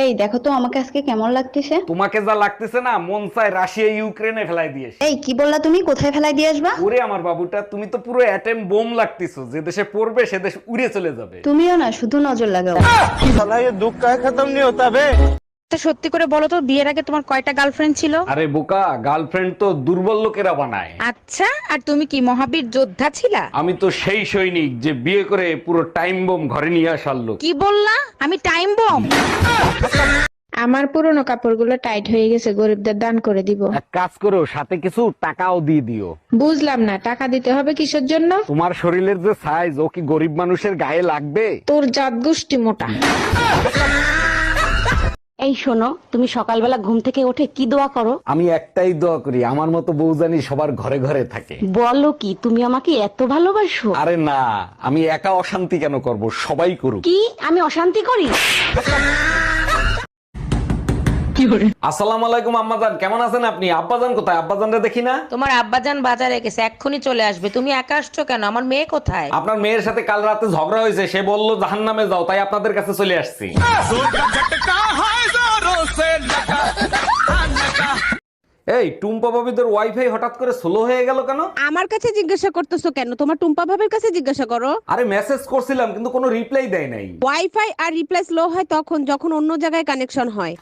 এই দেখো তো আমাকে আজকে কেমন লাগতেছে। তোমাকে যা লাগতেছে না, মন চায় রাশিয়া ইউক্রেনে ফেলাই দিয়েছে। এই কি বললা তুমি? কোথায় ফেলাই দিয়ে আসবা? ওরে আমার বাবুটা, তুমি তো পুরো অ্যাটম বোম লাগতেছো, যে দেশে পড়বে সে দেশ উড়ে চলে যাবে। তুমিও না শুধু নজর লাগাও। তা সত্যি করে বলো তো, বিয়ের আগে তোমার কয়টা গার্লফ্রেন্ড ছিল? আরে বোকা, গার্লফ্রেন্ড তো দুর্বল লোকেরা বানায়। আচ্ছা, আর তুমি কি মহাবীর যোদ্ধা ছিলা? আমি তো সেই সৈনিক যে বিয়ে করে পুরো টাইম বোম ঘরে নিয়ে আসার লোক। কি বললা? আমি টাইম বম? আমার পুরনো কাপড়গুলো টাইট হয়ে গেছে, গরিবদের দান করে দিব। এক কাজ করো, সাথে কিছু টাকাও দিয়ে দিও। বুঝলাম না, টাকা দিতে হবে কিসের জন্য? তোমার শরীরের যে সাইজ, ও কি গরিব মানুষের গায়ে লাগবে? তোর জাত গোষ্ঠী মোটা। এই শোনো, তুমি সকালবেলা ঘুম থেকে উঠে কি দোয়া করো? আমি একটাই দোয়া করি, আমার মতো বউ জানি সবার ঘরে ঘরে থাকে। বলো কি, তুমি আমাকে এত ভালোবাসো? আরে না, আমি একা অশান্তি কেন করব, সবাই করুক। কি আমি অশান্তি করি? আসসালামু আলাইকুম আম্মাজান, কেমন আছেন আপনি? আব্বাজান কোথায়? আব্বাজানরে দেখি না। তোমার আব্বাজান বাজারে গেছে, এক্ষুনি চলে আসবে। তুমি একা আসছো কেন? আমার মেয়ে কোথায়? আপনার মেয়ের সাথে কাল রাতে ঝগড়া হয়েছে, সে বলল জাহান্নামে যাও, তাই আপনাদের কাছে চলে আসছি। এই টুম্পা ভাবিদের ওয়াইফাই হঠাৎ করে স্লো হয়ে গেল কেন? আমার কাছে জিজ্ঞাসা করতেছো কেন? তোমার টুম্পা ভাবের কাছে জিজ্ঞাসা করো। আরে মেসেজ করছিলাম কিন্তু কোনো রিপ্লাই দেয় নাই। ওয়াইফাই আর রিপ্লেস লো হয় তখন, যখন অন্য জায়গায় কানেকশন হয়।